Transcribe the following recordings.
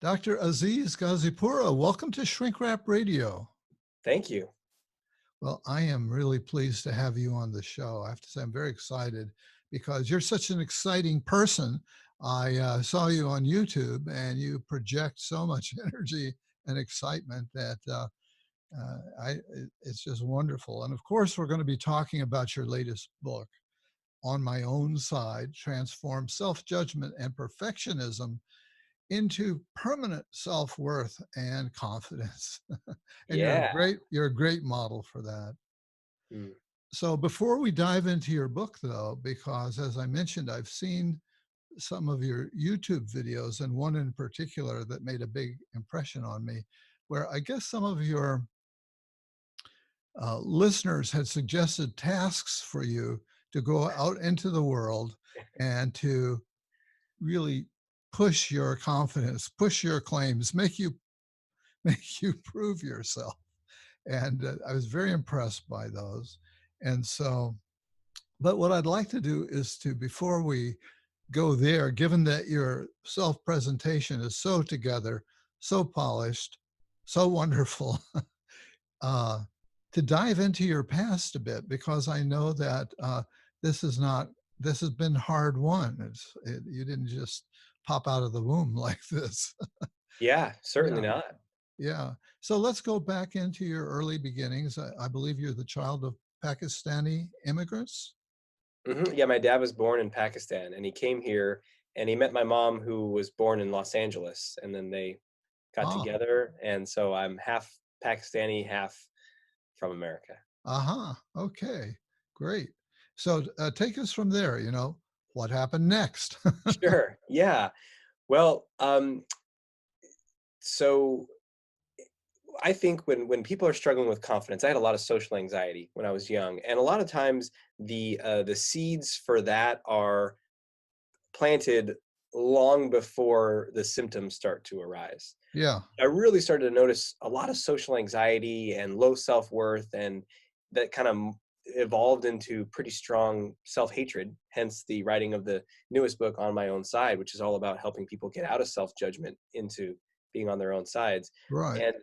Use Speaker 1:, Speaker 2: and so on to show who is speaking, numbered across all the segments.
Speaker 1: Dr. Aziz Gazipura, welcome to Shrink Wrap Radio.
Speaker 2: Thank you.
Speaker 1: Well, I am really pleased to have you on the show. I have to say, I'm very excited because you're such an exciting person. I saw you on YouTube and you project so much energy and excitement that it's just wonderful. And of course, we're going to be talking about your latest book, On My Own Side, Transform Self-Judgment and Perfectionism into permanent self-worth and confidence. And
Speaker 2: Yeah.
Speaker 1: you're a great model for that.
Speaker 2: Mm.
Speaker 1: So before we dive into your book though, because as I mentioned, I've seen some of your YouTube videos and one in particular that made a big impression on me, where I guess some of your listeners had suggested tasks for you to go out into the world and to really push your confidence, push your claims, make you prove yourself. And I was very impressed by those. And so, but what I'd like to do is to, before we go there, given that your self presentation is so together, so polished, so wonderful, uh, to dive into your past a bit, because I know that this is not, this has been hard won. You didn't just pop out of the womb like this.
Speaker 2: Yeah, certainly
Speaker 1: Yeah.
Speaker 2: not.
Speaker 1: Yeah. So let's go back into your early beginnings. I believe you're the child of Pakistani immigrants.
Speaker 2: Yeah, my dad was born in Pakistan and he came here and he met my mom who was born in Los Angeles and then they got
Speaker 1: Ah,
Speaker 2: together and so I'm half Pakistani, half from America.
Speaker 1: aha. Okay. Great. So take us from there. What happened next?
Speaker 2: Sure. Yeah. Well, so I think when people are struggling with confidence, I had a lot of social anxiety when I was young, and a lot of times the seeds for that are planted long before the symptoms start to arise.
Speaker 1: Yeah.
Speaker 2: I really started to notice a lot of social anxiety and low self-worth, and that kind of evolved into pretty strong self-hatred, hence the writing of the newest book, On My Own Side, which is all about helping people get out of self-judgment into being on their own sides.
Speaker 1: Right.
Speaker 2: And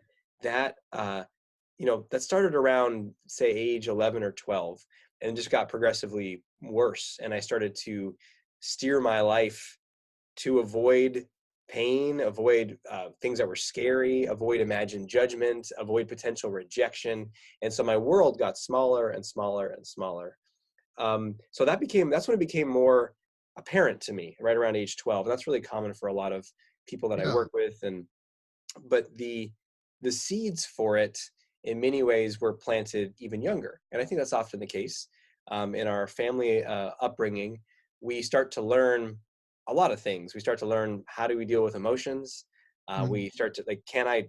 Speaker 2: that that started around, say, age 11 or 12, and just got progressively worse. And I started to steer my life to avoid pain, avoid things that were scary, avoid imagined judgment, avoid potential rejection. And so my world got smaller and smaller and smaller. So that's when it became more apparent to me, right around age 12. And that's really common for a lot of people that I
Speaker 1: Yeah.
Speaker 2: work with. But the seeds for it in many ways were planted even younger, and I think that's often the case. In our family upbringing, we start to learn a lot of things. We start to learn, how do we deal with emotions.
Speaker 1: Mhm.
Speaker 2: We start to, like, can I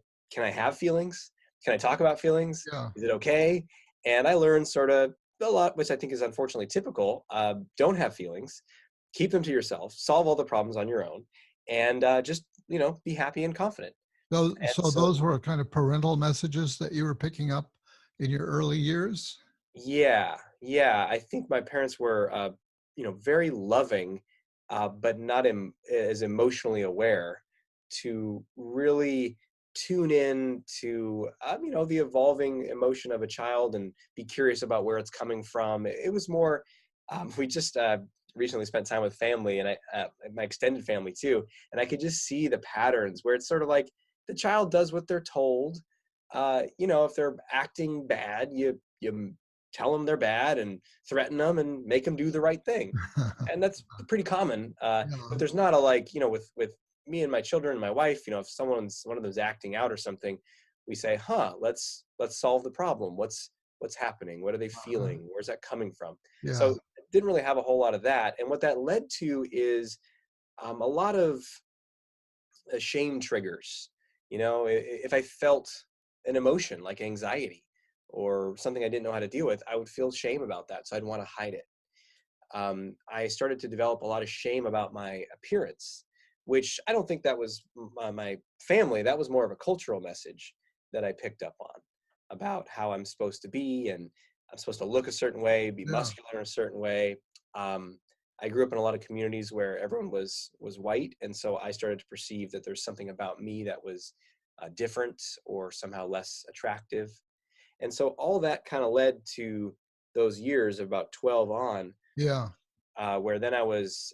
Speaker 2: have feelings? Can I talk about feelings?
Speaker 1: Yeah.
Speaker 2: Is it okay? And I learned sort of a lot, which I think is unfortunately typical. Don't have feelings, keep them to yourself, solve all the problems on your own, and just be happy and confident. And
Speaker 1: So
Speaker 2: so,
Speaker 1: those were kind of parental messages that you were picking up in your early years.
Speaker 2: yeah, yeah, I think my parents were, very loving, but not as emotionally aware to really tune in to, the evolving emotion of a child and be curious about where it's coming from. It was more, we just recently spent time with family, and my extended family too, and I could just see the patterns where it's sort of like the child does what they're told. If they're acting bad, you tell them they're bad and threaten them and make them do the right thing. And that's pretty common. But
Speaker 1: Yeah.
Speaker 2: there's not a, like, with me and my children and my wife, if one of them's acting out or something, we say, let's solve the problem. What's happening? What are they
Speaker 1: Uh-huh.
Speaker 2: feeling? Where's that coming from?
Speaker 1: Yeah.
Speaker 2: So didn't really have a whole lot of that. And what that led to is a lot of shame triggers. If I felt an emotion like anxiety or something I didn't know how to deal with, I would feel shame about that. So I'd want to hide it. I started to develop a lot of shame about my appearance, which I don't think that was my family. That was more of a cultural message that I picked up on, about how I'm supposed to be, and I'm supposed to look a certain way, be
Speaker 1: Yeah.
Speaker 2: muscular in a certain way. Um, I grew up in a lot of communities where everyone was white, and so I started to perceive that there's something about me that was different or somehow less attractive. And so all that kind of led to those years of about 12 on,
Speaker 1: Yeah.
Speaker 2: where then I was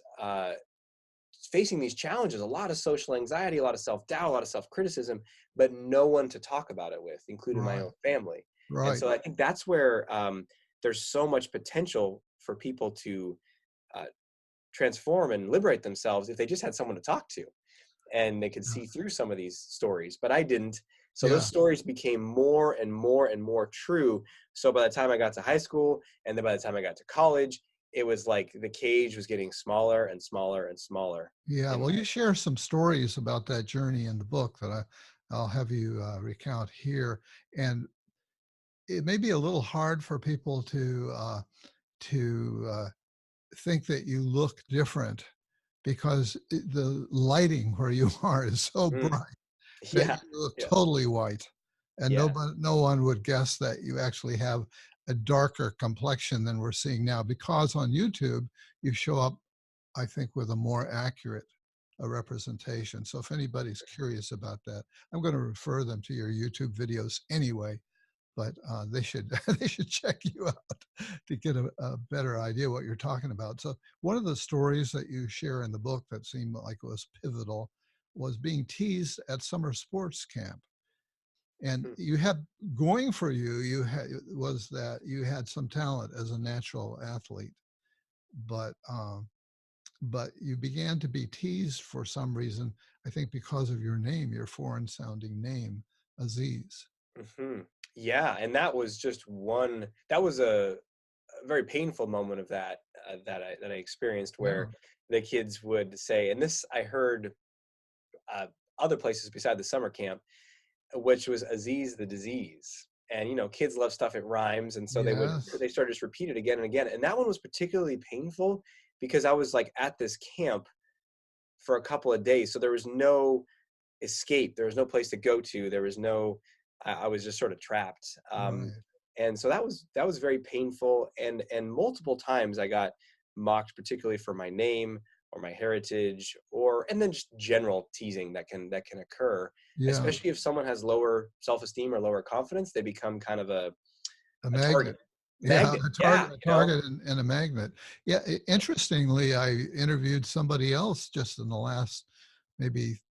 Speaker 2: facing these challenges, a lot of social anxiety, a lot of self-doubt, a lot of self-criticism, but no one to talk about it with, including my
Speaker 1: Right.
Speaker 2: own family. And
Speaker 1: Right.
Speaker 2: so I think that's where there's so much potential for people to uh, transform and liberate themselves if they just had someone to talk to and they could
Speaker 1: Yeah.
Speaker 2: see through some of these stories, but I didn't. So those
Speaker 1: Yeah.
Speaker 2: stories became more and more and more true. So by the time I got to high school, and then by the time I got to college, it was like the cage was getting smaller and smaller and smaller
Speaker 1: Yeah.
Speaker 2: in
Speaker 1: Well,
Speaker 2: my.
Speaker 1: you share some stories about that journey in the book that I'll have you recount here. And it may be a little hard for people to think that you look different because the lighting where you are is so
Speaker 2: Mm,
Speaker 1: bright that
Speaker 2: yeah,
Speaker 1: you look
Speaker 2: yeah,
Speaker 1: totally white, and
Speaker 2: yeah.
Speaker 1: no one would guess that you actually have a darker complexion than we're seeing now, because on YouTube you show up, I think, with a more accurate representation. So if anybody's curious about that, I'm going to refer them to your YouTube videos anyway, but they should they should check you out to get a better idea what you're talking about. So one of the stories that you share in the book that seemed like it was pivotal was being teased at summer sports camp. And
Speaker 2: Mm.
Speaker 1: you had going for you, you had was that you had some talent as a natural athlete, but but you began to be teased for some reason. I think because of your name, your foreign sounding name, Aziz.
Speaker 2: Hmm. Yeah, and that was just one. That was a very painful moment of that that I experienced,
Speaker 1: Yeah.
Speaker 2: where the kids would say, and this I heard uh, other places beside the summer camp, which was Aziz the disease. And kids love stuff it rhymes, and so
Speaker 1: Yes.
Speaker 2: they started to just repeat it again and again. And that one was particularly painful because I was like at this camp for a couple of days, so there was no escape. There was no place to go to. There was no. I was just sort of trapped.
Speaker 1: Right.
Speaker 2: And so that was very painful. And multiple times I got mocked, particularly for my name or my heritage, or and then just general teasing that can occur,
Speaker 1: Yeah.
Speaker 2: especially if someone has lower self-esteem or lower confidence. They become kind of
Speaker 1: A
Speaker 2: a
Speaker 1: magnet.
Speaker 2: target
Speaker 1: Yeah,
Speaker 2: magnet. Yeah,
Speaker 1: a target and a magnet. Yeah, interestingly, I interviewed somebody else just in the last maybe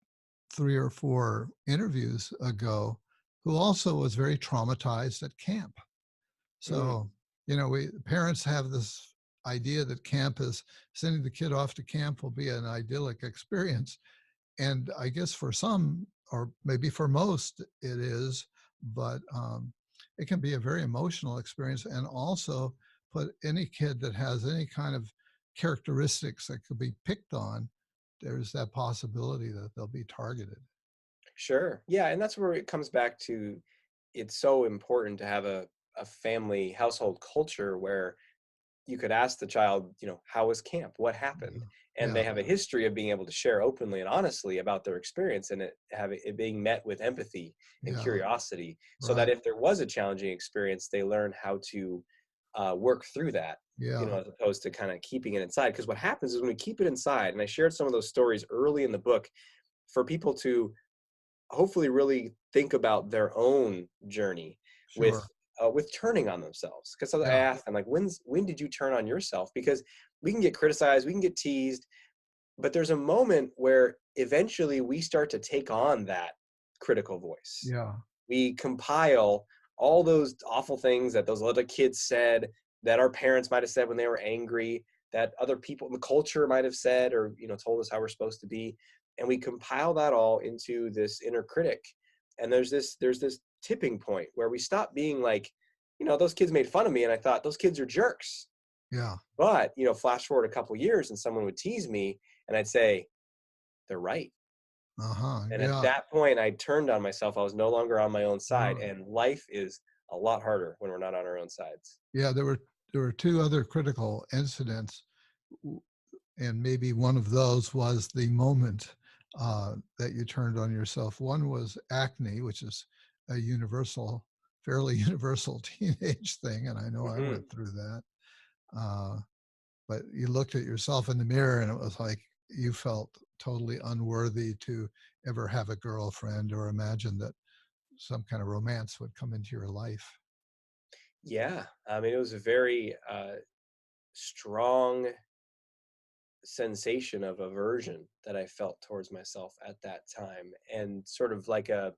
Speaker 1: 3 or 4 interviews ago who also was very traumatized at camp.
Speaker 2: Mm,
Speaker 1: So, we parents have this idea that camp is sending the kid off to camp will be an idyllic experience. And I guess for some, or maybe for most, it is, but it can be a very emotional experience, and also put any kid that has any kind of characteristics that could be picked on, there's that possibility that they'll be targeted.
Speaker 2: sure. Yeah, and that's where it comes back to. It's so important to have a family household culture where you could ask the child, how was camp? What happened? And
Speaker 1: Yeah,
Speaker 2: they have a history of being able to share openly and honestly about their experience, and it being met with empathy and
Speaker 1: yeah,
Speaker 2: curiosity, so that
Speaker 1: right.
Speaker 2: if there was a challenging experience, they learn how to work through that,
Speaker 1: Yeah,
Speaker 2: as opposed to kind of keeping it inside. Because what happens is when we keep it inside, and I shared some of those stories early in the book for people to hopefully really think about their own journey with
Speaker 1: sure.
Speaker 2: with turning on themselves. Because I
Speaker 1: Yeah,
Speaker 2: asked them, like, when did you turn on yourself? Because we can get criticized, we can get teased, but there's a moment where eventually we start to take on that critical voice.
Speaker 1: yeah,
Speaker 2: We compile all those awful things that those other kids said, that our parents might have said when they were angry, that other people in the culture might have said, or told us how we're supposed to be, and we compile that all into this inner critic. And there's this tipping point where we stop being like, those kids made fun of me and I thought those kids are jerks.
Speaker 1: yeah.
Speaker 2: But flash forward a couple years and someone would tease me and I'd say they're right.
Speaker 1: Uh-huh.
Speaker 2: And at
Speaker 1: Yeah.
Speaker 2: that point, I turned on myself. I was no longer on my own side.
Speaker 1: Right.
Speaker 2: And life is a lot harder when we're not on our own sides.
Speaker 1: Yeah, there were two other critical incidents, and maybe one of those was the moment that you turned on yourself. One was acne, which is a fairly universal teenage thing, and I know I
Speaker 2: Hmm.
Speaker 1: went through that. Uh, but you looked at yourself in the mirror and it was like you felt totally unworthy to ever have a girlfriend or imagine that some kind of romance would come into your life.
Speaker 2: Yeah. I mean, it was a very strong sensation of aversion that I felt towards myself at that time, and sort of like a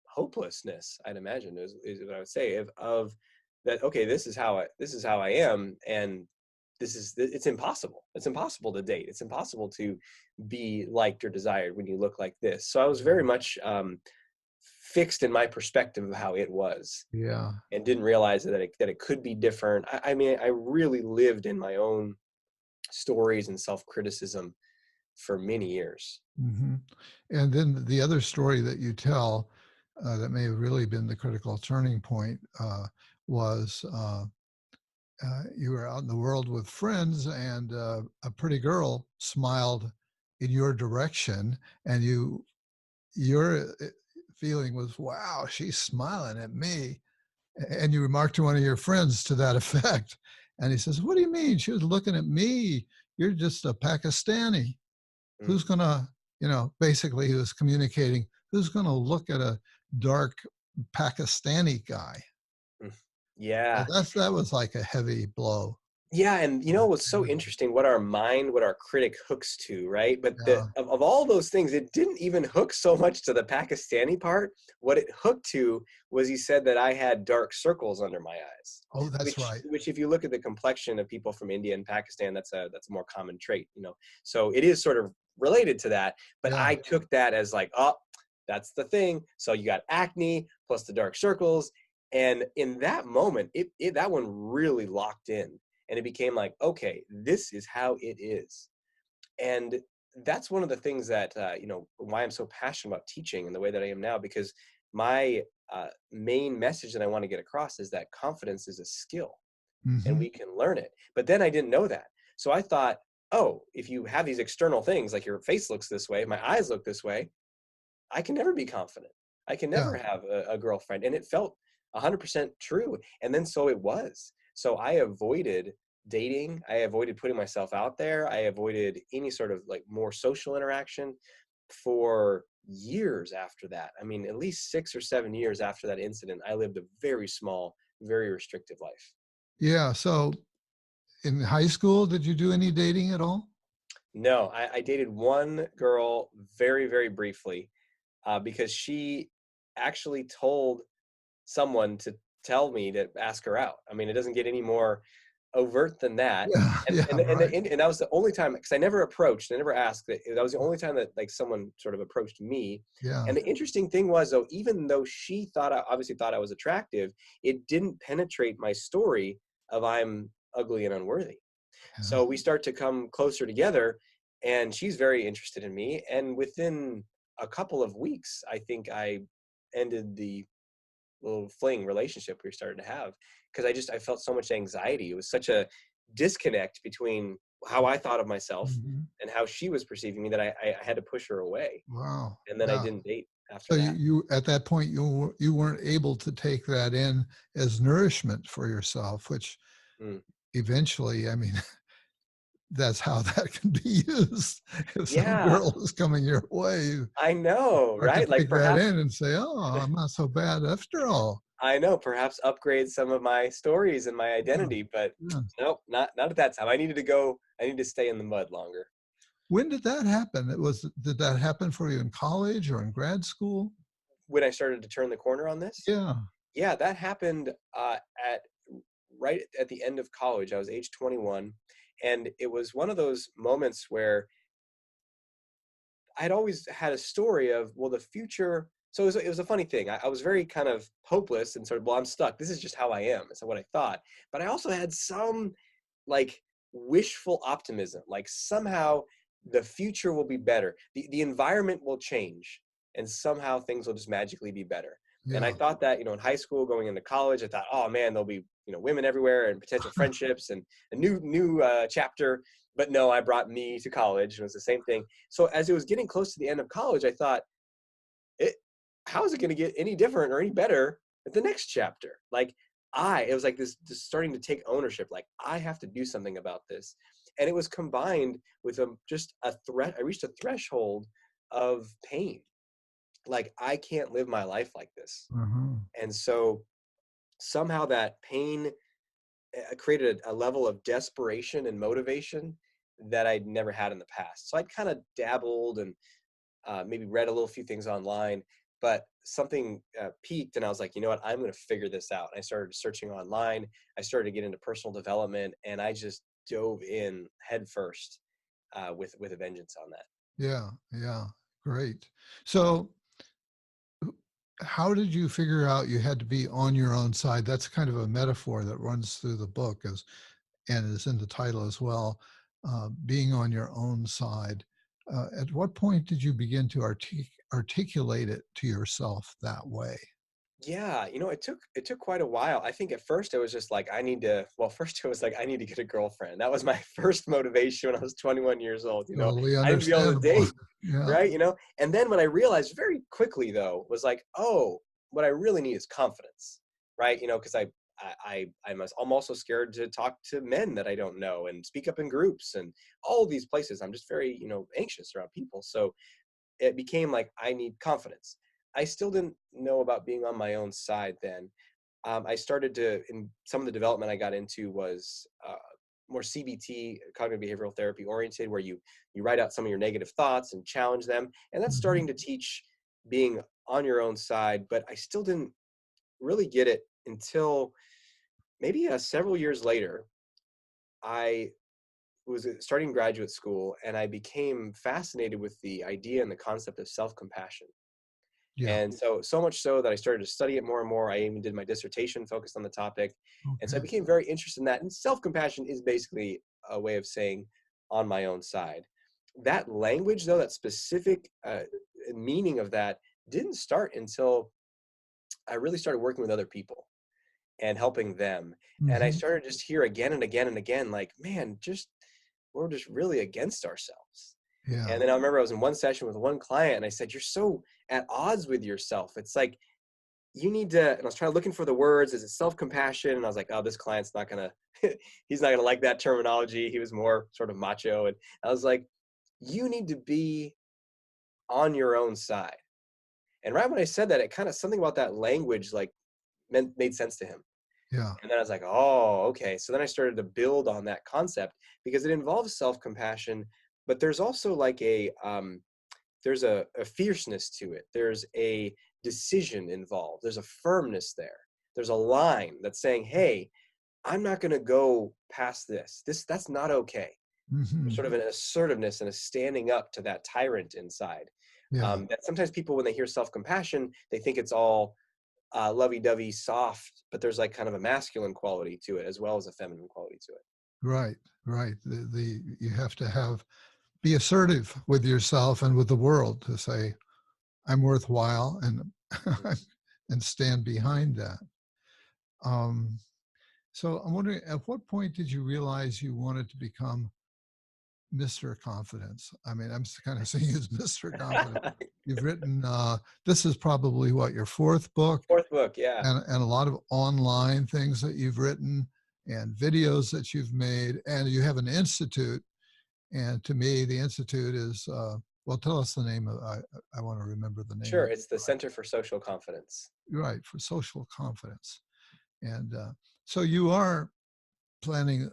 Speaker 2: hopelessness, I'd imagine, is what I would say of that. Okay, this is how I am, and it's impossible. It's impossible to date. It's impossible to be liked or desired when you look like this. So I was very much fixed in my perspective of how it was,
Speaker 1: Yeah.
Speaker 2: and didn't realize that it could be different. I mean, I really lived in my own stories and self-criticism for many years.
Speaker 1: Hmm. And then the other story that you tell that may have really been the critical turning point was you were out in the world with friends, and a pretty girl smiled in your direction, and your feeling was, "Wow, she's smiling at me." And you remarked to one of your friends to that effect, and he says, "What do you mean? She was looking at me. You're just a Pakistani.
Speaker 2: Mm,
Speaker 1: Who's gonna, basically he was communicating, who's gonna look at a dark Pakistani guy?"
Speaker 2: mm.
Speaker 1: So
Speaker 2: Yeah.
Speaker 1: that was like a heavy blow.
Speaker 2: Yeah, and you know what's so interesting, what our mind, what our critic hooks to, right? But
Speaker 1: Yeah.
Speaker 2: of all those things, it didn't even hook so much to the Pakistani part. What it hooked to was he said that I had dark circles under my eyes,
Speaker 1: Oh, that's
Speaker 2: which
Speaker 1: right.
Speaker 2: if you look at the complexion of people from India and Pakistan, that's a more common trait, you know. So it is sort of related to that, but
Speaker 1: Yeah.
Speaker 2: I took that as like, oh, that's the thing. So you got acne plus the dark circles, and in that moment, that one really locked in, and it became like, okay, this is how it is. And that's one of the things that why I'm so passionate about teaching in the way that I am now, because my main message that I want to get across is that confidence is a skill, and
Speaker 1: Hmm.
Speaker 2: we can learn it. But then I didn't know that, so I thought, oh, if you have these external things, like your face looks this way, my eyes look this way, I can never be confident. I can
Speaker 1: Yeah.
Speaker 2: never have a girlfriend. And it felt 100% true. And then so it was. So I avoided dating. I avoided putting myself out there. I avoided any sort of like more social interaction for years after that. I mean, at least 6 or 7 years after that incident, I lived a very small, very restrictive life.
Speaker 1: Yeah. So in high school, did you do any dating at all?
Speaker 2: No, I dated one girl very, very briefly because she actually told someone to tell me to ask her out. I mean, it doesn't get any more overt than that.
Speaker 1: Yeah.
Speaker 2: And
Speaker 1: Yeah.
Speaker 2: and and,
Speaker 1: Right.
Speaker 2: and that was the only time, because I never approached, I never asked. That was the only time that like someone sort of approached me.
Speaker 1: Yeah.
Speaker 2: And the interesting thing was, though, even though she obviously thought I was attractive, it didn't penetrate my story of I'm ugly and unworthy.
Speaker 1: Yeah.
Speaker 2: So we start to come closer together, and she's very interested in me. And within a couple of weeks, I think I ended the little fling relationship we started to have, because I felt so much anxiety. It was such a disconnect between how I thought of myself
Speaker 1: Mhm.
Speaker 2: and how she was perceiving me, that I had to push her away.
Speaker 1: Wow.
Speaker 2: And then I
Speaker 1: Yeah.
Speaker 2: didn't date after
Speaker 1: So
Speaker 2: that.
Speaker 1: you at that point you weren't able to take that in as nourishment for yourself, which
Speaker 2: Mm.
Speaker 1: eventually, I mean, that's how that can be used. If some
Speaker 2: Yeah,
Speaker 1: girl is coming your way, you
Speaker 2: I know,
Speaker 1: start to
Speaker 2: right? Like
Speaker 1: take that
Speaker 2: perhaps,
Speaker 1: in and say, "Oh, I'm not so bad after all."
Speaker 2: I know, perhaps upgrade some of my stories and my
Speaker 1: Yeah,
Speaker 2: identity, but
Speaker 1: yeah.
Speaker 2: nope, not at that time. I need to stay in the mud longer.
Speaker 1: When did that happen? Did that happen for you in college or in grad school?
Speaker 2: When I started to turn the corner on this,
Speaker 1: Yeah.
Speaker 2: yeah, that happened at right at the end of college. I was age 21, and it was one of those moments where I'd always had a story of, well, the future. So it was a funny thing. I was very kind of hopeless and sort of, well, I'm stuck. This is just how I am. It's what I thought. But I also had some like wishful optimism, like somehow the future will be better. The environment will change, and somehow things will just magically be better. And I
Speaker 1: Yeah.
Speaker 2: thought that, in high school, going into college, I thought, oh man, there'll be, women everywhere and potential friendships and a new chapter. But no, I brought me to college. It was the same thing. So as it was getting close to the end of college, I thought, it, how is it going to get any different or any better at the next chapter? Like, it was like this starting to take ownership, like I have to do something about this. And it was combined with just a threat. I reached a threshold of pain. Like I can't live my life like this.
Speaker 1: Uh-huh.
Speaker 2: And so somehow that pain created a level of desperation and motivation that I'd never had in the past. So I'd kind of dabbled and maybe read a little few things online, but something peaked, and I was like, you know what, I'm going to figure this out. And I started searching online. I started to get into personal development, and I just dove in head first with a vengeance on that.
Speaker 1: Yeah, yeah, great. So, how did you figure out you had to be on your own side? That's kind of a metaphor that runs through the book, as and is in the title as well. Being on your own side. At what point did you begin to articulate it to yourself that way?
Speaker 2: Yeah, it took quite a while. I think at first it was just like first it was like I need to get a girlfriend. That was my first motivation when I was 21 years old.
Speaker 1: Totally
Speaker 2: I need to be able to
Speaker 1: understandable.
Speaker 2: date,
Speaker 1: Yeah.
Speaker 2: right? And then what I realized very quickly though was like, oh, what I really need is confidence, right? Because I'm also scared to talk to men that I don't know and speak up in groups and all these places. I'm just very anxious around people. So it became like I need confidence. I still didn't know about being on my own side then. I started to, in some of the development I got into was more CBT, cognitive behavioral therapy oriented, where you write out some of your negative thoughts and challenge them, and that's
Speaker 1: Mhm.
Speaker 2: starting to teach being on your own side. But I still didn't really get it until maybe several years later. I was starting graduate school, and I became fascinated with the idea and the concept of self-compassion.
Speaker 1: Yeah.
Speaker 2: And so much so that I started to study it more and more. I even did my dissertation focused on the topic. And so I
Speaker 1: Okay.
Speaker 2: became very interested in that. And self-compassion is basically a way of saying on my own side. That language, though, that specific meaning of that didn't start until I really started working with other people and helping them. And I
Speaker 1: Hmm.
Speaker 2: started just hear again and again and again, like, man, we're just really against ourselves.
Speaker 1: Yeah.
Speaker 2: And then I remember I was in one session with one client and I said, you're so at odds with yourself. It's like, you need to, and I was trying looking for the words, is it self-compassion? And I was like, oh, this client's not going to, he's not going to like that terminology. He was more sort of macho. And I was like, you need to be on your own side. And right when I said that, it kind of, something about that language, like made sense to him.
Speaker 1: Yeah.
Speaker 2: And then I was like, oh, okay. So then I started to build on that concept because it involves self-compassion, but there's also like there's a fierceness to it. There's a decision involved. There's a firmness there. There's a line that's saying, hey, I'm not going to go past this. That's not okay. There's
Speaker 1: Hmm.
Speaker 2: sort of an assertiveness and a standing up to that tyrant inside.
Speaker 1: Yeah.
Speaker 2: That sometimes people, when they hear self-compassion, they think it's all lovey-dovey, soft, but there's like kind of a masculine quality to it as well as a feminine quality to it.
Speaker 1: Right. Right. The you have to be assertive with yourself and with the world to say, I'm worthwhile, and
Speaker 2: Mhm.
Speaker 1: and stand behind that. Um, so I'm wondering, at what point did you realize you wanted to become Mr. Confidence? I mean, I'm kind of saying it's Mr. Confidence. You've written, this is probably what, your fourth book,
Speaker 2: Fourth book, yeah.
Speaker 1: and a lot of online things that you've written and videos that you've made, and you have an institute. And to me, the institute is, well, tell us the name of, I want to remember the name
Speaker 2: Sure,
Speaker 1: of it.
Speaker 2: it's the Center for Social Confidence.
Speaker 1: Right, for social confidence. And so you are planting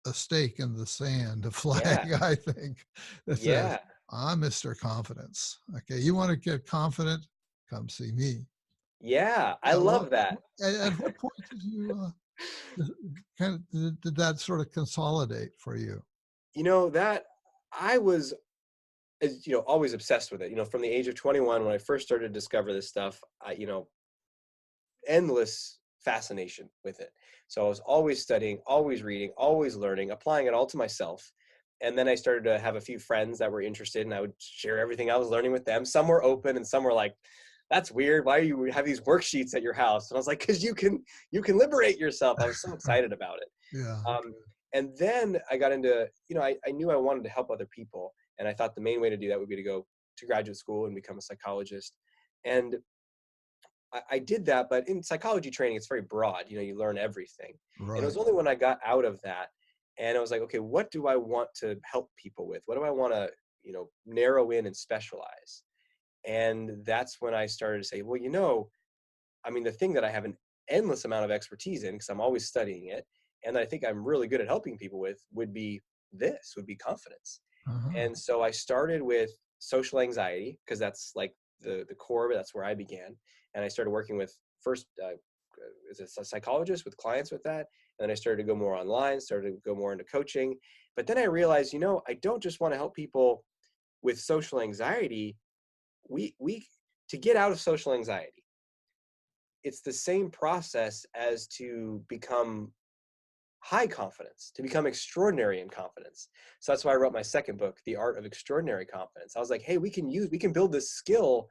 Speaker 1: a stake in the sand, a
Speaker 2: Yeah,
Speaker 1: flag, I think, that says,
Speaker 2: yeah,
Speaker 1: I'm Mr. Confidence. Okay, you want to get confident? Come see me.
Speaker 2: yeah. I
Speaker 1: Yeah,
Speaker 2: love that.
Speaker 1: at what point did you kind of did that sort of consolidate for you?
Speaker 2: That I was, always obsessed with it. From the age of 21, when I first started to discover this stuff, endless fascination with it. So I was always studying, always reading, always learning, applying it all to myself. And then I started to have a few friends that were interested, and I would share everything I was learning with them. Some were open, and some were like, "That's weird. Why do you have these worksheets at your house?" And I was like, "Because you can liberate yourself." I was so excited about it.
Speaker 1: Yeah.
Speaker 2: And then I got into, I knew I wanted to help other people, and I thought the main way to do that would be to go to graduate school and become a psychologist. And I did that, but in psychology training, it's very broad. You learn everything. And it was
Speaker 1: Right.
Speaker 2: only when I got out of that and I was like, okay, what do I want to help people with? What do I want to, narrow in and specialize? And that's when I started to say, well, I mean, the thing that I have an endless amount of expertise in, because I'm always studying it, and I think I'm really good at helping people with, would be confidence.
Speaker 1: Uh-huh.
Speaker 2: And so I started with social anxiety, because that's like the core, but that's where I began. And I started working with first as a psychologist with clients with that. And then I started to go more online, started to go more into coaching. But then I realized, I don't just want to help people with social anxiety. We to get out of social anxiety, it's the same process as to become high confidence, to become extraordinary in confidence. So that's why I wrote my second book, The Art of Extraordinary Confidence. I was like, hey, we can build this skill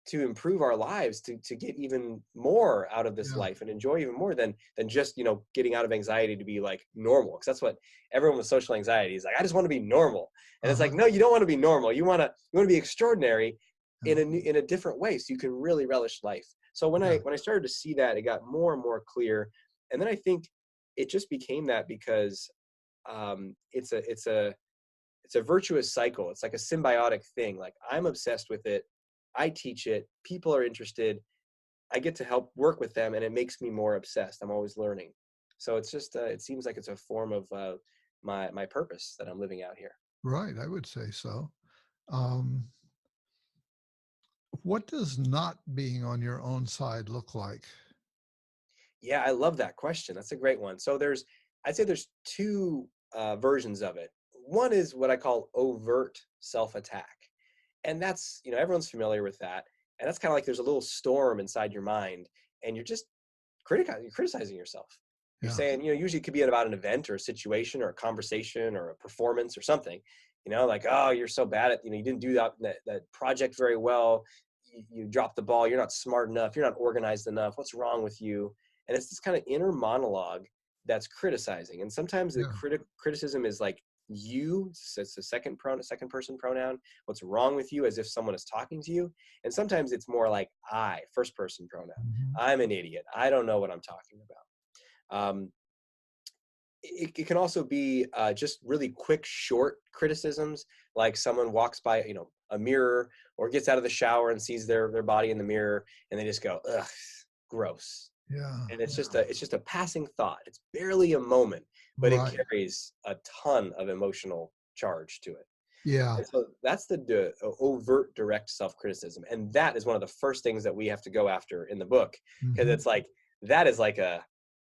Speaker 2: to improve our lives, to get even more out of this
Speaker 1: Yeah.
Speaker 2: life and enjoy even more than just, getting out of anxiety to be like normal. Because that's what everyone with social anxiety is like, I just want to be normal. And it's
Speaker 1: Uh-huh.
Speaker 2: like, no, you don't want to be normal. You want to be extraordinary
Speaker 1: Yeah.
Speaker 2: in a different way, so you can really relish life. So when I
Speaker 1: Yeah.
Speaker 2: when I started to see that, it got more and more clear. And then I think it just became that because it's a virtuous cycle. It's like a symbiotic thing. Like, I'm obsessed with it. I teach it. People are interested. I get to help work with them, and it makes me more obsessed. I'm always learning. So it's just, it seems like it's a form of my purpose that I'm living out here.
Speaker 1: Right. I would say so. Um, what does not being on your own side look like?
Speaker 2: Yeah, I love that question. That's a great one. So I'd say there's two versions of it. One is what I call overt self-attack. And that's, everyone's familiar with that. And that's kind of like there's a little storm inside your mind, and you're criticizing yourself. You're
Speaker 1: Yeah.
Speaker 2: saying, usually it could be about an event or a situation or a conversation or a performance or something, like, oh, you're so bad at, you didn't do that project very well. You dropped the ball. You're not smart enough. You're not organized enough. What's wrong with you? And it's this kind of inner monologue that's criticizing. And sometimes the
Speaker 1: Yeah.
Speaker 2: criticism is like it's a second person pronoun. What's wrong with you, as if someone is talking to you. And sometimes it's more like I, first person pronoun.
Speaker 1: Mhm.
Speaker 2: I'm an idiot. I don't know what I'm talking about. It can also be just really quick, short criticisms, like someone walks by, a mirror, or gets out of the shower and sees their body in the mirror, and they just go, ugh, gross.
Speaker 1: Yeah.
Speaker 2: And it's
Speaker 1: Yeah.
Speaker 2: just a passing thought. It's barely a moment, but it
Speaker 1: Right.
Speaker 2: carries a ton of emotional charge to it.
Speaker 1: Yeah.
Speaker 2: And so that's the overt, direct self-criticism. And that is one of the first things that we have to go after in the book, because
Speaker 1: Hmm.
Speaker 2: it's like, that is like a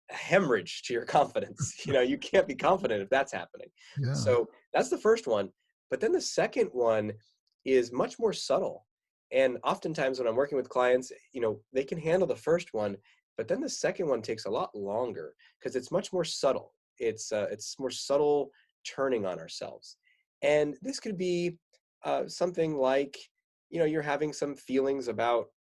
Speaker 2: hemorrhage to your confidence. You can't be confident if that's happening.
Speaker 1: Yeah.
Speaker 2: So that's the first one. But then the second one is much more subtle. And oftentimes when I'm working with clients, they can handle the first one, but then the second one takes a lot longer because it's much more subtle. It's more subtle turning on ourselves. And this could be something like, you're having some feelings about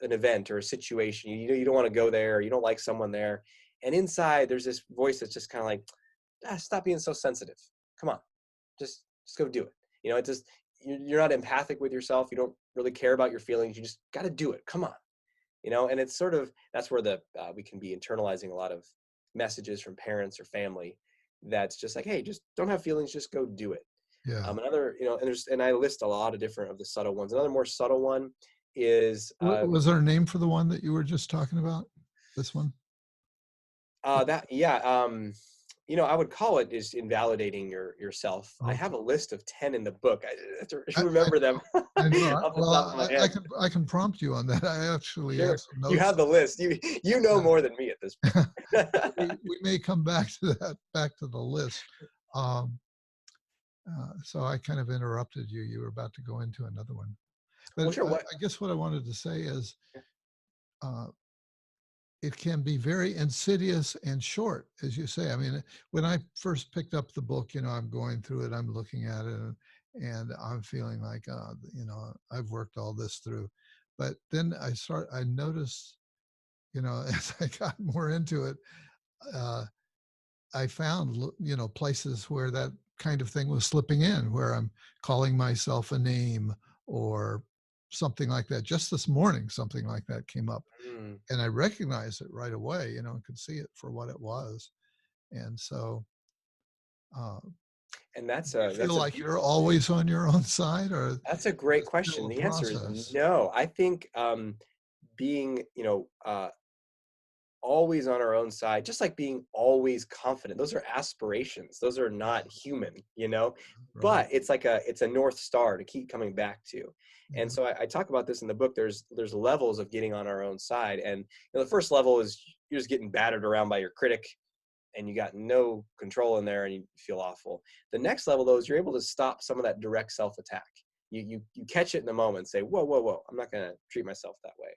Speaker 2: an event or a situation. You don't want to go there, or you don't like someone there, and inside there's this voice that's just kind of like, stop being so sensitive. Come on, just go do it. It just, you're not empathic with yourself. You don't really care about your feelings. You just got to do it. Come on. And it's sort of, that's where we can be internalizing a lot of messages from parents or family. That's just like, hey, just don't have feelings. Just go do it.
Speaker 1: Yeah.
Speaker 2: Another, and I list a lot of different of the subtle ones. Another more subtle one is
Speaker 1: Was there a name for the one that you were just talking about? This one?
Speaker 2: that, yeah. I would call it is invalidating yourself. I
Speaker 1: Okay.
Speaker 2: have a list of 10 in the book. I have to
Speaker 1: I, I,
Speaker 2: remember them
Speaker 1: I know.
Speaker 2: off the
Speaker 1: Well,
Speaker 2: top of my
Speaker 1: I
Speaker 2: head.
Speaker 1: can prompt you on that. I actually have
Speaker 2: Sure,
Speaker 1: some
Speaker 2: you
Speaker 1: notes.
Speaker 2: have the list. You know more than me at this point.
Speaker 1: We may come back to that, back to the list. Um, so I kind of interrupted you. You were about to go into another one,
Speaker 2: Well,
Speaker 1: but
Speaker 2: sure. What?
Speaker 1: I guess what I wanted to say is uh, it can be very insidious and short, as you say. I mean, when I first picked up the book, I'm going through it, I'm looking at it, and I'm feeling like, I've worked all this through. But then I noticed, as I got more into it, uh, I found, places where that kind of thing was slipping in, where I'm calling myself a name or something like that. Just this morning, something like that came up,
Speaker 2: Mm.
Speaker 1: and I recognized it right away, and could see it for what it was. And so, uh,
Speaker 2: And
Speaker 1: do you feel
Speaker 2: that's a
Speaker 1: like you're always on your own side, or is
Speaker 2: that's a
Speaker 1: it
Speaker 2: great
Speaker 1: still
Speaker 2: question.
Speaker 1: a
Speaker 2: The answer is
Speaker 1: process?
Speaker 2: no. I think being, always on our own side, just like being always confident. Those are aspirations. Those are not human.
Speaker 1: Right.
Speaker 2: But it's a North Star to keep coming back to. And
Speaker 1: Yeah.
Speaker 2: so I talk about this in the book. There's levels of getting on our own side. And the first level is you're just getting battered around by your critic and you got no control in there and you feel awful. The next level though is you're able to stop some of that direct self-attack. You catch it in the moment and say, whoa, whoa, whoa, I'm not gonna treat myself that way.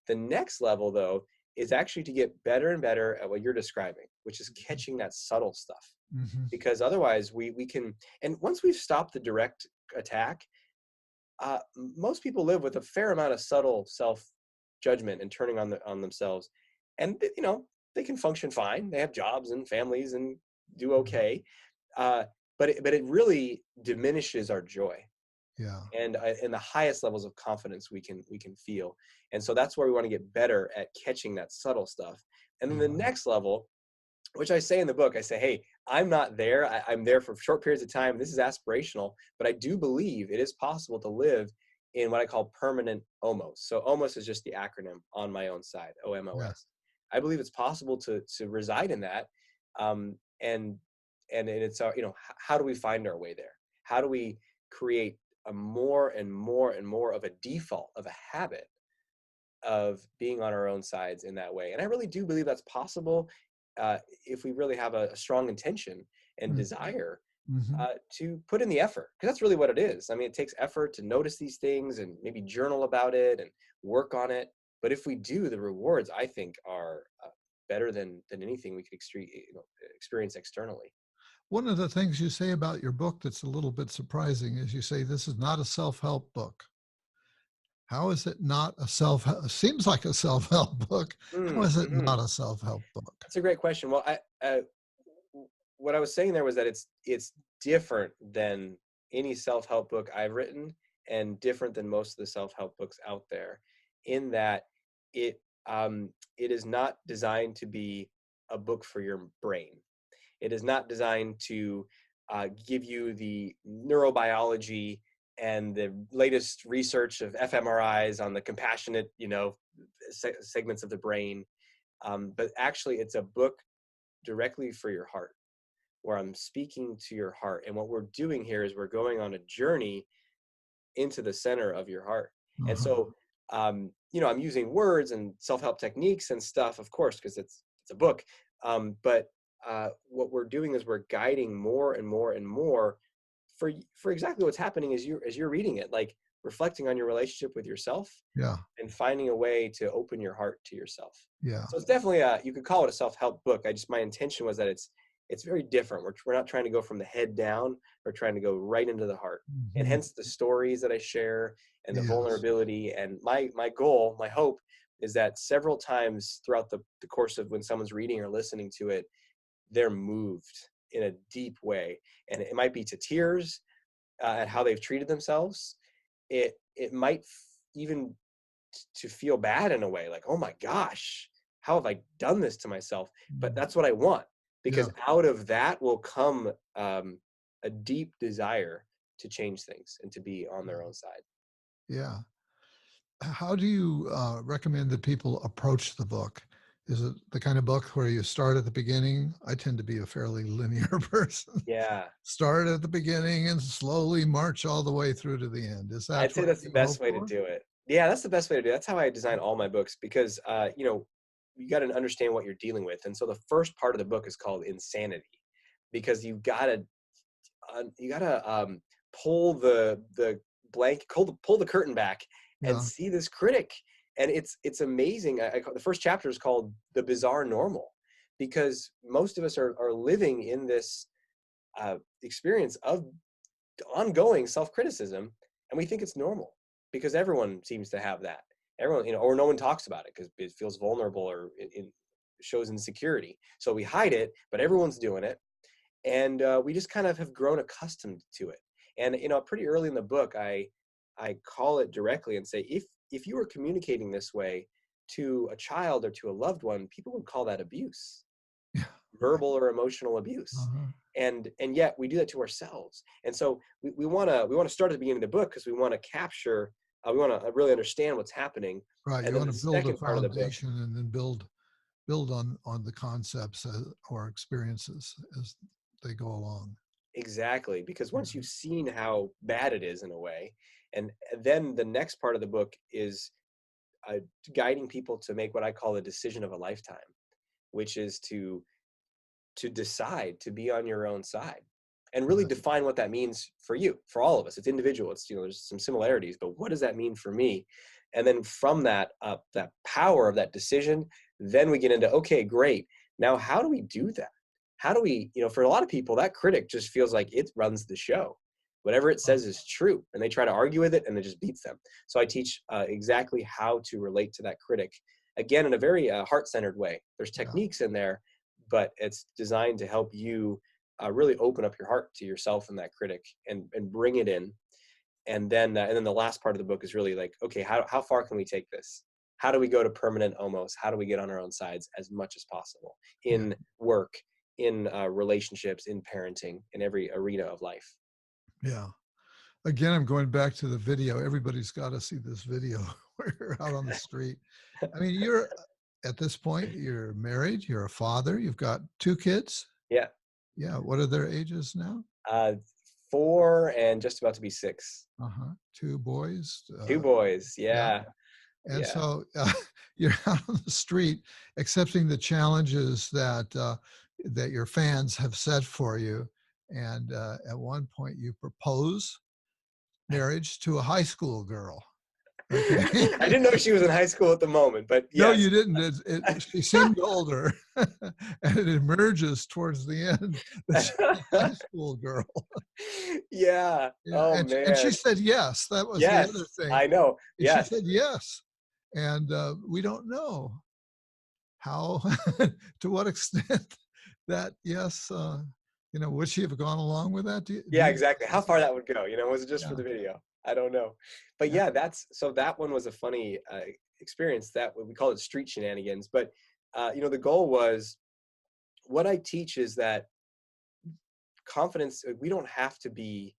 Speaker 2: The next level, though, is actually to get better and better at what you're describing, which is catching that subtle stuff.
Speaker 1: Hmm.
Speaker 2: Because otherwise, we can, and once we've stopped the direct attack, most people live with a fair amount of subtle self judgment and turning on themselves, and they can function fine. They have jobs and families and do okay, uh, but it really diminishes our joy
Speaker 1: Yeah.
Speaker 2: and in the highest levels of confidence we can feel. And so that's where we want to get better at catching that subtle stuff. And then the
Speaker 1: Yeah.
Speaker 2: next level, which I say in the book, I say, hey, I'm not there. I'm there for short periods of time. This is aspirational, but I do believe it is possible to live in what I call permanent omos. So omos is just the acronym on my own side,
Speaker 1: Yeah.
Speaker 2: OMOS. I believe it's possible to reside in that. Um, and it's how do we find our way there? How do we create a more and more and more of a default, of a habit of being on our own sides in that way? And I really do believe that's possible, uh, if we really have a strong intention and desire
Speaker 1: Mm-hmm.
Speaker 2: to put in the effort, because that's really what it is. I mean, it takes effort to notice these things and maybe journal about it and work on it. But if we do, the rewards, I think, are better than anything we could experience externally.
Speaker 1: One of the things you say about your book that's a little bit surprising is you say this is not a self-help book. How is it not a self-help? Seems like a self-help book. How is it
Speaker 2: Mm-hmm.
Speaker 1: not a self-help book?
Speaker 2: That's a great question. Well, what I was saying there was that it's different than any self-help book I've written, and different than most of the self-help books out there, in that it it is not designed to be a book for your brain. It is not designed to give you the neurobiology and the latest research of fMRIs on the compassionate, segments of the brain. But actually, it's a book directly for your heart, where I'm speaking to your heart. And what we're doing here is we're going on a journey into the center of your heart. And
Speaker 1: Uh-huh.
Speaker 2: so, I'm using words and self-help techniques and stuff, of course, because it's a book. But what we're doing is we're guiding more and more and more for exactly what's happening as you're reading it, like reflecting on your relationship with yourself
Speaker 1: Yeah.
Speaker 2: and finding a way to open your heart to yourself.
Speaker 1: Yeah.
Speaker 2: So it's definitely you could call it a self-help book. My intention was that it's very different. We're not trying to go from the head down. We're trying to go right into the heart. And
Speaker 1: Hmm.
Speaker 2: hence the stories that I share and the
Speaker 1: Yes.
Speaker 2: vulnerability. And my goal, my hope is that several times throughout the course of when someone's reading or listening to it, they're moved in a deep way. And it might be to tears at how they've treated themselves. It might even to feel bad in a way, like, oh my gosh, how have I done this to myself? But
Speaker 1: Mm.
Speaker 2: that's what I want,
Speaker 1: Yeah.
Speaker 2: because out of that will come a deep desire to change things and to be on their own side.
Speaker 1: Yeah. How do you recommend that people approach the book? Is it the kind of book where you start at the beginning? I tend to be a fairly linear person.
Speaker 2: Yeah,
Speaker 1: Start at the beginning and slowly march all the way through to the end. Is that
Speaker 2: I'd say
Speaker 1: what
Speaker 2: that's the
Speaker 1: you
Speaker 2: best
Speaker 1: hope
Speaker 2: way to
Speaker 1: for?
Speaker 2: do it. Yeah, that's the best way to do it. That's how I design all my books, because you got to understand what you're dealing with. And so the first part of the book is called insanity, because you gotta pull the blank, pull the curtain back and
Speaker 1: Yeah.
Speaker 2: see this critic. And it's amazing. The first chapter is called "The Bizarre Normal," because most of us are living in this experience of ongoing self-criticism, and we think it's normal because everyone seems to have that. Everyone, or no one talks about it because it feels vulnerable, or it shows insecurity. So we hide it, but everyone's doing it, and we just kind of have grown accustomed to it. And pretty early in the book, I call it directly and say, if you were communicating this way to a child or to a loved one, people would call that abuse,
Speaker 1: Yeah. Right.
Speaker 2: verbal or emotional abuse.
Speaker 1: Uh-huh.
Speaker 2: And yet we do that to ourselves. And so we want to start at the beginning of the book, because we want to capture, we want to really understand what's happening.
Speaker 1: Right.
Speaker 2: And
Speaker 1: You
Speaker 2: then
Speaker 1: want
Speaker 2: the
Speaker 1: to build a
Speaker 2: second part of the book,
Speaker 1: foundation and then build on the concepts or experiences as they go along.
Speaker 2: exactly, because
Speaker 1: Yeah.
Speaker 2: once you've seen how bad it is in a way, and then the next part of the book is uh, guiding people to make what I call the decision of a lifetime, which is to decide to be on your own side and really
Speaker 1: Right.
Speaker 2: define what that means for you, for all of us. It's individual. It's, there's some similarities, but what does that mean for me? And then from that, that power of that decision, then we get into, okay, great. Now, how do we do that? How do we, for a lot of people, that critic just feels like it runs the show. Whatever it
Speaker 1: Uh,
Speaker 2: says is true, and they try to argue with it, and it just beats them. So I teach exactly how to relate to that critic, again, in a very heart-centered way. There's
Speaker 1: yeah.
Speaker 2: techniques in there, but it's designed to help you really open up your heart to yourself and that critic, and bring it in. And then the last part of the book is really like, okay, how far can we take this? How do we go to permanent almost? How do we get on our own sides as much as possible
Speaker 1: Yeah.
Speaker 2: in work, in relationships, in parenting, in every arena of life?
Speaker 1: Yeah. Again, I'm going back to the video. Everybody's got to see this video where you're out on the street. I mean, you're at this point, you're married, you're a father, you've got 2 kids.
Speaker 2: Yeah.
Speaker 1: Yeah. What are their ages now?
Speaker 2: uh, 4 and just about to be 6.
Speaker 1: Uh-huh. 2 boys.
Speaker 2: 2 boys.
Speaker 1: Yeah.
Speaker 2: Yeah.
Speaker 1: And
Speaker 2: Yeah.
Speaker 1: so you're out on the street accepting the challenges that your fans have set for you. And at one point, you propose marriage to a high school girl. Okay.
Speaker 2: I didn't know she was in high school at the moment, but
Speaker 1: No,
Speaker 2: yes.
Speaker 1: you didn't. She seemed older, and it emerges towards the end that she's a high school girl.
Speaker 2: Yeah.
Speaker 1: Yeah,
Speaker 2: Oh
Speaker 1: and she
Speaker 2: man.
Speaker 1: said yes. That was the
Speaker 2: Yes,
Speaker 1: other thing.
Speaker 2: I know.
Speaker 1: And she
Speaker 2: Yes.
Speaker 1: said yes, and we don't know how, to what extent that yes, would she have gone along with that? Do
Speaker 2: Yeah,
Speaker 1: you?
Speaker 2: exactly. How far that would go, was it just for
Speaker 1: Yeah,
Speaker 2: the video? I don't know. But
Speaker 1: yeah,
Speaker 2: yeah, that one was a funny experience. That we call it street shenanigans. But the goal was, what I teach is that confidence, we don't have to be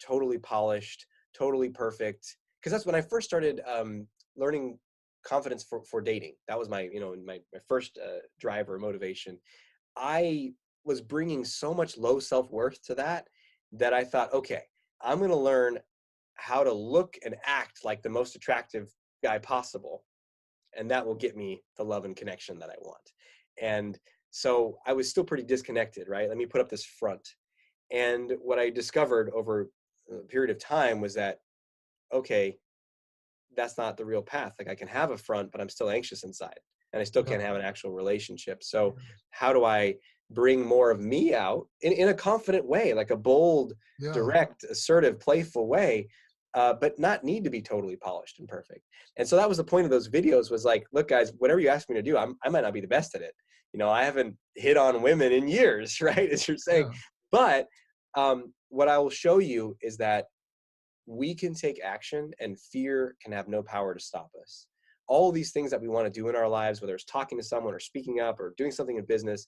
Speaker 2: totally polished, totally perfect. Because that's when I first started learning confidence for dating. That was my first drive or motivation. I was bringing so much low self-worth to that I thought, okay, I'm going to learn how to look and act like the most attractive guy possible, and that will get me the love and connection that I want. And so I was still pretty disconnected, right? Let me put up this front. And what I discovered over a period of time was that, okay, that's not the real path. Like, I can have a front, but I'm still anxious inside, and I still
Speaker 1: yeah,
Speaker 2: can't have an actual relationship. So how do I bring more of me out in a confident way, like a bold,
Speaker 1: yeah.
Speaker 2: direct, assertive, playful way, but not need to be totally polished and perfect? And so that was the point of those videos, was like, look guys, whatever you ask me to do, I might not be the best at it. I haven't hit on women in years, right? As you're saying.
Speaker 1: Yeah.
Speaker 2: But what I will show you is that we can take action, and fear can have no power to stop us. All these things that we want to do in our lives, whether it's talking to someone or speaking up or doing something in business,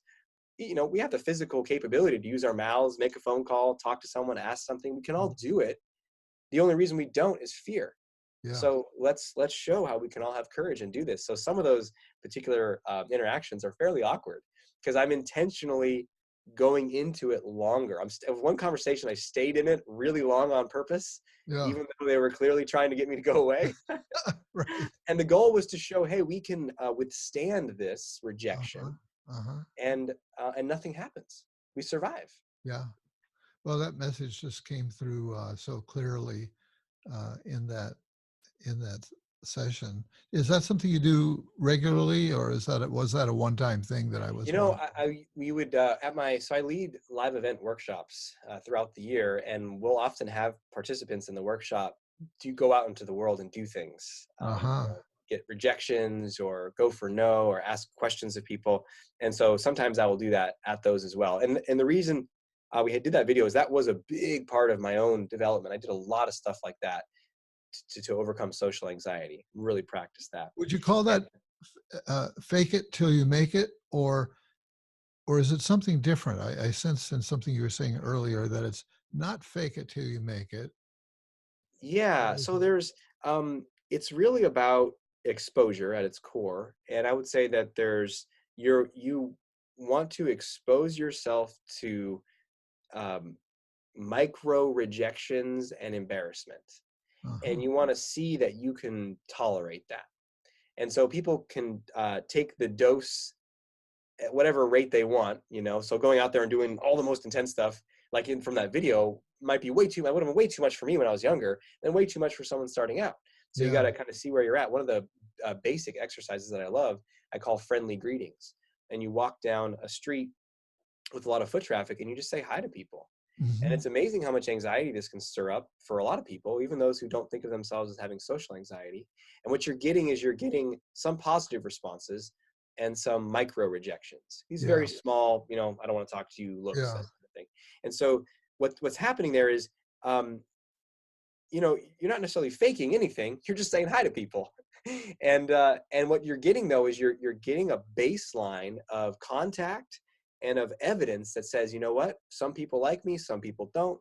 Speaker 2: we have the physical capability to use our mouths, make a phone call, talk to someone, ask something. We can all do it. The only reason we don't is fear.
Speaker 1: Yeah.
Speaker 2: So let's show how we can all have courage and do this. So some of those particular interactions are fairly awkward, because I'm intentionally going into it longer. One conversation, I stayed in it really long on purpose,
Speaker 1: Yeah.
Speaker 2: even though they were clearly trying to get me to go away.
Speaker 1: Right.
Speaker 2: And the goal was to show, hey, we can withstand this
Speaker 1: Uh-huh.
Speaker 2: rejection,
Speaker 1: Uh-huh.
Speaker 2: and nothing happens. We survive.
Speaker 1: Yeah. Well, that message just came through so clearly in that session. Is that something you do regularly, or was that a one-time thing that I was wondering?
Speaker 2: We would so I lead live event workshops throughout the year, and we'll often have participants in the workshop to go out into the world and do things.
Speaker 1: Uh-huh.
Speaker 2: Get rejections, or go for no, or ask questions of people. And so sometimes I will do that at those as well. And the reason did that video is that was a big part of my own development. I did a lot of stuff like that to overcome social anxiety. Really practice that.
Speaker 1: Would you call that fake it till you make it, or is it something different? I sensed in something you were saying earlier that it's not fake it till you make it.
Speaker 2: Yeah,
Speaker 1: What is
Speaker 2: so
Speaker 1: it?
Speaker 2: it's really about exposure at its core, and I would say that you want to expose yourself to um, micro rejections and embarrassment, and
Speaker 1: Uh-huh.
Speaker 2: you want to see that you can tolerate that. And so people can take the dose at whatever rate they want, So going out there and doing all the most intense stuff, like from that video, might be would have been way too much for me when I was younger, and way too much for someone starting out. So you got
Speaker 1: Yeah.
Speaker 2: to kind of see where you're at. One of the basic exercises that I love, I call friendly greetings. And you walk down a street with a lot of foot traffic, and you just say hi to people. And
Speaker 1: Hmm.
Speaker 2: it's amazing how much anxiety this can stir up for a lot of people, even those who don't think of themselves as having social anxiety. And what you're getting some positive responses and some micro rejections. These very
Speaker 1: Yeah.
Speaker 2: small, I don't want to talk to you looks,
Speaker 1: Yeah.
Speaker 2: that kind of thing. And so what's happening there is, um, you're not necessarily faking anything. You're just saying hi to people. And what you're getting though is you're getting a baseline of contact and of evidence that says, you know what, some people like me, some people don't,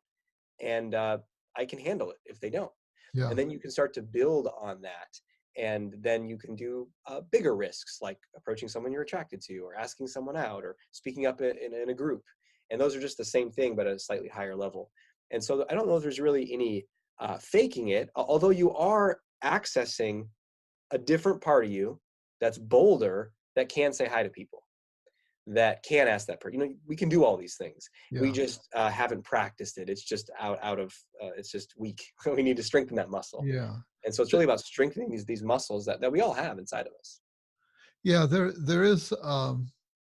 Speaker 2: and I can handle it if they don't.
Speaker 1: Yeah.
Speaker 2: And then you can start to build on that, and then you can do bigger risks like approaching someone you're attracted to, or asking someone out, or speaking up in a group. And those are just the same thing, but at a slightly higher level. And so I don't know if there's really any faking it, although you are accessing a different part of you that's bolder, that can say hi to people, that can ask that person. We can do all these things. We
Speaker 1: Yeah.
Speaker 2: just haven't practiced it. It's just out of it's just weak. We need to strengthen that muscle.
Speaker 1: Yeah.
Speaker 2: And so it's really about strengthening these muscles that we all have inside of us.
Speaker 1: Yeah. There is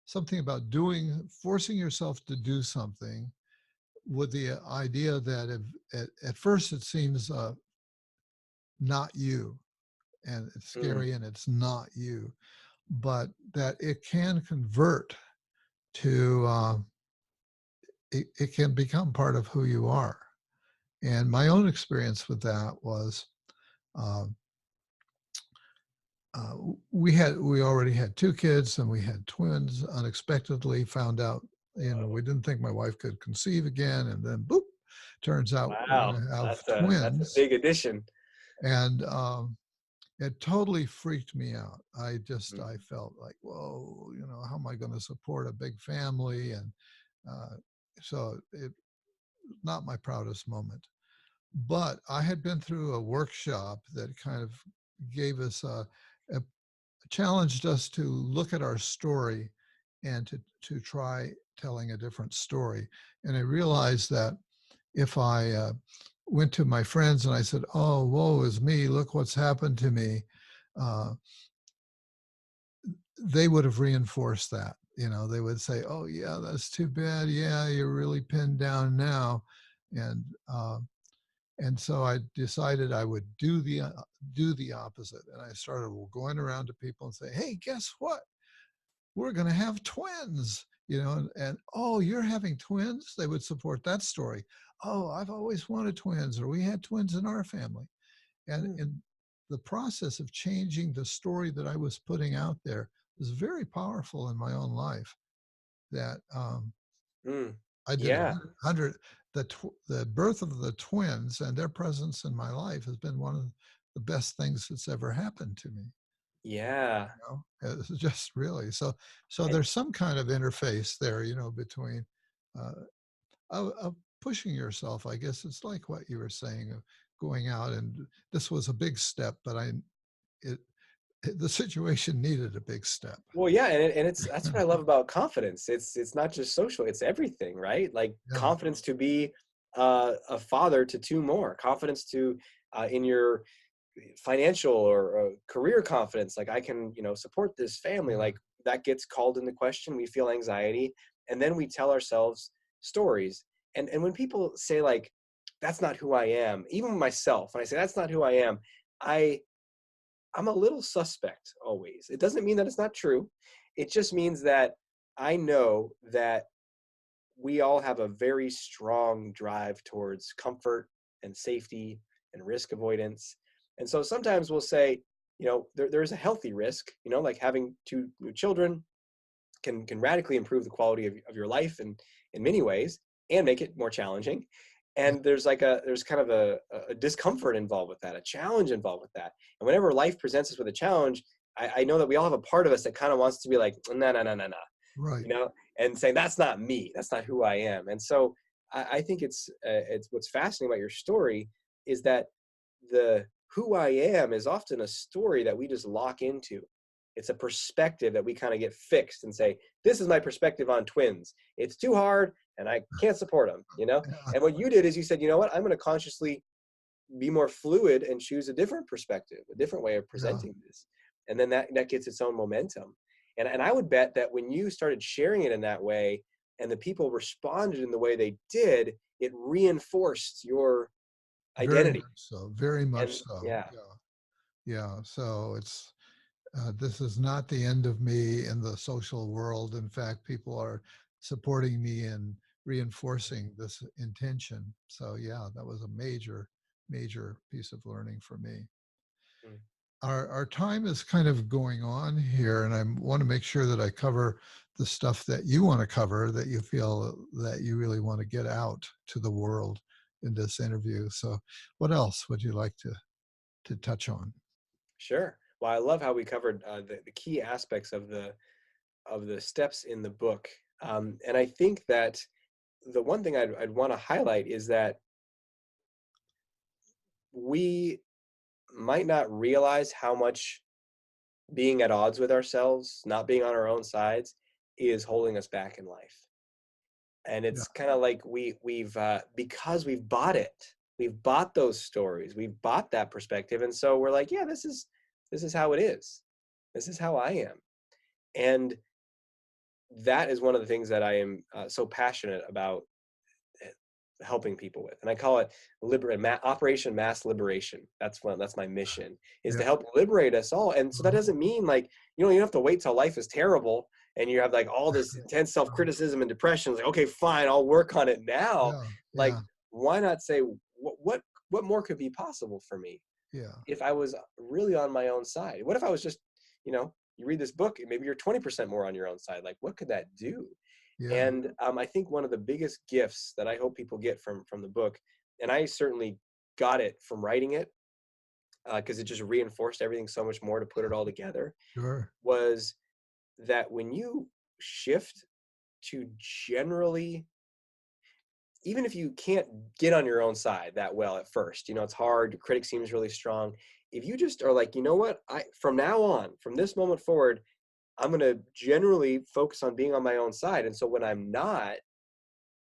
Speaker 1: something about forcing yourself to do something with the idea that at first it seems not you, and it's
Speaker 2: Mm,
Speaker 1: scary and it's not you, but that it can convert to it can become part of who you are. And my own experience with that was uh, we already had two kids, and we had twins. Unexpectedly found out,
Speaker 2: whoa.
Speaker 1: we didn't think my wife could conceive again, and then boop, turns out we're
Speaker 2: Wow,
Speaker 1: going to have
Speaker 2: that's a
Speaker 1: twins.
Speaker 2: big addition.
Speaker 1: And it totally freaked me out.
Speaker 2: Mm,
Speaker 1: I felt like, whoa, how am I going to support a big family? And uh, so it not my proudest moment. But I had been through a workshop that kind of gave us a challenged us to look at our story and to try telling a different story. And I realized that if I went to my friends and I said, "Oh, woe is me! Look what's happened to me," uh, they would have reinforced that. They would say, "Oh, yeah, that's too bad. Yeah, you're really pinned down now," and uh, and so I decided I would do the opposite. And I started going around to people and say, "Hey, guess what? We're going to have twins." And oh, you're having twins? They would support that story. Oh, I've always wanted twins, or we had twins in our family. And
Speaker 2: mm,
Speaker 1: in the process of changing the story that I was putting out there was very powerful in my own life. That
Speaker 2: mm.
Speaker 1: I did
Speaker 2: Yeah,
Speaker 1: 100. The birth of the twins and their presence in my life has been one of the best things that's ever happened to me.
Speaker 2: yeah.
Speaker 1: It's just really so.
Speaker 2: And
Speaker 1: There's some kind of interface there, between uh, of pushing yourself. I guess it's like what you were saying of going out, and this was a big step, but it the situation needed a big step.
Speaker 2: well, yeah, and it's that's what I love about confidence. It's not just social, it's everything, right? Like
Speaker 1: Yeah,
Speaker 2: confidence to be a father to two more, confidence to in your financial or career confidence, like I can, support this family.
Speaker 1: yeah,
Speaker 2: Like that gets called into question, we feel anxiety, and then we tell ourselves stories. And when people say like, that's not who I am, even myself, when I say that's not who I am, I I'm a little suspect always. It doesn't mean that it's not true. It just means that I know that we all have a very strong drive towards comfort and safety and risk avoidance. And so sometimes we'll say, there's a healthy risk, like having two new children can radically improve the quality of your life in many ways and make it more challenging.
Speaker 1: Yeah.
Speaker 2: And there's kind of a discomfort involved with that, a challenge involved with that. And whenever life presents us with a challenge, I know that we all have a part of us that kind of wants to be like, no, no, no, no, no,
Speaker 1: Right.
Speaker 2: and saying, that's not me, that's not who I am. And so I think it's what's fascinating about your story is that the who I am is often a story that we just lock into. It's a perspective that we kind of get fixed and say, this is my perspective on twins. It's too hard and I can't support them.
Speaker 1: Yeah.
Speaker 2: And what you did is you said, you know what, I'm going to consciously be more fluid and choose a different perspective, a different way of
Speaker 1: Yeah.
Speaker 2: presenting this. And then that gets its own momentum. And I would bet that when you started sharing it in that way and the people responded in the way they did, it reinforced your
Speaker 1: Very
Speaker 2: identity.
Speaker 1: much so. Very much
Speaker 2: And
Speaker 1: so.
Speaker 2: yeah,
Speaker 1: Yeah. Yeah. So this is not the end of me in the social world. In fact, people are supporting me and reinforcing this intention. So yeah, that was a major, major piece of learning for me.
Speaker 2: mm,
Speaker 1: Our time is kind of going on here, and I want to make sure that I cover the stuff that you want to cover, that you feel that you really want to get out to the world in this interview. So what else would you like to touch on?
Speaker 2: sure. Well, I love how we covered the key aspects of the steps in the book. And I think that the one thing I'd want to highlight is that we might not realize how much being at odds with ourselves, not being on our own sides, is holding us back in life. And
Speaker 1: Yeah.
Speaker 2: it's kind of like we've because we've bought it, we've bought those stories, we've bought that perspective, and so we're like, yeah, this is how it is, this is how I am. And that is one of the things that I am so passionate about helping people with, and I call it Operation Mass Liberation. That's my mission, is
Speaker 1: Yeah.
Speaker 2: to help liberate us all. And so that
Speaker 1: Uh-huh.
Speaker 2: doesn't mean like you don't have to wait till life is terrible and you have like all this intense self-criticism and depression. It's like, okay, fine, I'll work on it now.
Speaker 1: Yeah.
Speaker 2: Like,
Speaker 1: Yeah.
Speaker 2: why not say what more could be possible for me
Speaker 1: Yeah.
Speaker 2: if I was really on my own side? What if I was just, you read this book and maybe you're 20% more on your own side? Like, what could that do?
Speaker 1: Yeah.
Speaker 2: And I think one of the biggest gifts that I hope people get from the book, and I certainly got it from writing it, because it just reinforced everything so much more to put it all together,
Speaker 1: Sure.
Speaker 2: was that when you shift to generally, even if you can't get on your own side that well at first, it's hard, your critic seems really strong. If you just are like, you know what, from now on, from this moment forward, I'm going to generally focus on being on my own side. And so when I'm not,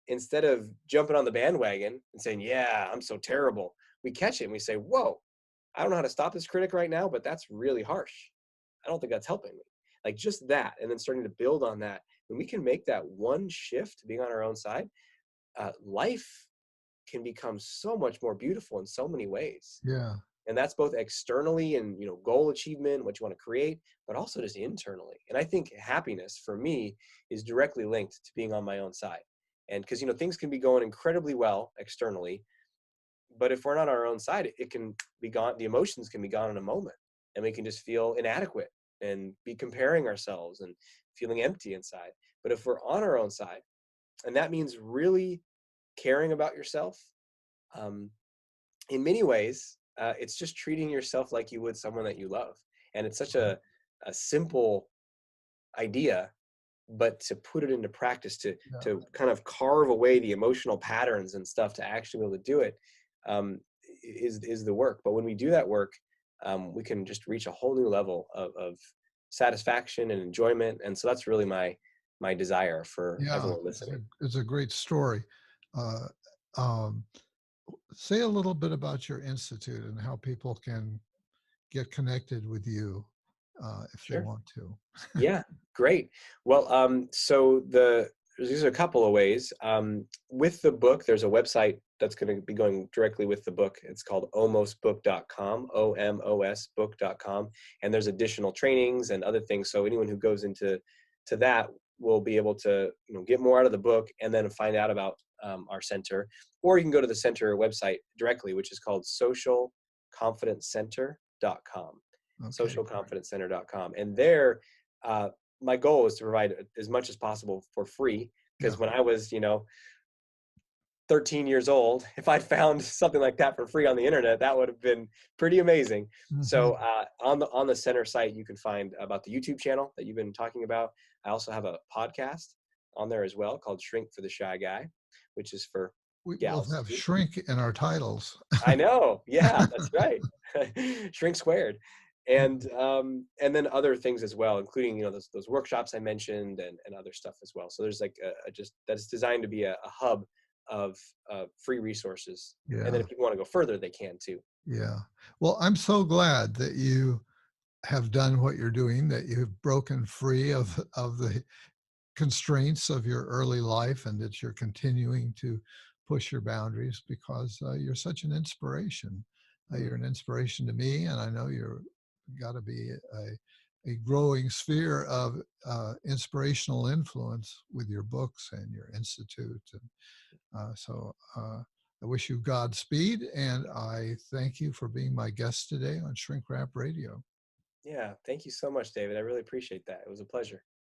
Speaker 2: instead of jumping on the bandwagon and saying, yeah, I'm so terrible, we catch it and we say, whoa, I don't know how to stop this critic right now, but that's really harsh. I don't think that's helping me. Like just that. And then starting to build on that. When we can make that one shift to being on our own side, life can become so much more beautiful in so many ways.
Speaker 1: Yeah.
Speaker 2: And that's both externally and, goal achievement, what you want to create, but also just internally. And I think happiness for me is directly linked to being on my own side. And because, things can be going incredibly well externally, but if we're not on our own side, it can be gone. The emotions can be gone in a moment and we can just feel inadequate and be comparing ourselves and feeling empty inside. But if we're on our own side, and that means really caring about yourself, um, in many ways, it's just treating yourself like you would someone that you love. And it's such a simple idea, but to put it into practice,
Speaker 1: Yeah.
Speaker 2: to kind of carve away the emotional patterns and stuff to actually be able to do it, is the work. But when we do that work, we can just reach a whole new level of satisfaction and enjoyment. And so that's really my desire for
Speaker 1: Yeah.
Speaker 2: everyone listening.
Speaker 1: It's a great story. Uh, um, say a little bit about your institute and how people can get connected with you if they
Speaker 2: Sure.
Speaker 1: want to.
Speaker 2: Yeah, great. Well, these are a couple of ways. With the book, there's a website that's going to be going directly with the book. It's called omosbook.com, omosbook.com, and there's additional trainings and other things. So anyone who goes into that will be able to get more out of the book and then find out about our center. Or you can go to the center website directly, which is called socialconfidencecenter.com.
Speaker 1: Okay.
Speaker 2: Socialconfidencecenter.com. And there, my goal is to provide as much as possible for free.
Speaker 1: Yeah.
Speaker 2: Because when I was, 13 years old, if I'd found something like that for free on the internet, that would have been pretty amazing.
Speaker 1: Hmm.
Speaker 2: So on the center site, you can find about the YouTube channel that you've been talking about. I also have a podcast on there as well called Shrink for the Shy Guy, which is for
Speaker 1: We both
Speaker 2: gals
Speaker 1: have
Speaker 2: too.
Speaker 1: shrink in our titles.
Speaker 2: I know. Yeah, that's right. Shrink squared. And then other things as well, including those workshops I mentioned and other stuff as well. So there's like a just that's designed to be a hub of free resources. And then
Speaker 1: Yeah.
Speaker 2: if people want to go further, they can too.
Speaker 1: Yeah. Well, I'm so glad that you have done what you're doing, that you've broken free of the constraints of your early life, and that you're continuing to push your boundaries, because you're such an inspiration.
Speaker 2: Mm.
Speaker 1: You're an inspiration to me, and I know you're got to be a growing sphere of inspirational influence with your books and your institute. And I wish you Godspeed, and I thank you for being my guest today on Shrink Wrap Radio.
Speaker 2: Yeah. Thank you so much, David. I really appreciate that. It was a pleasure.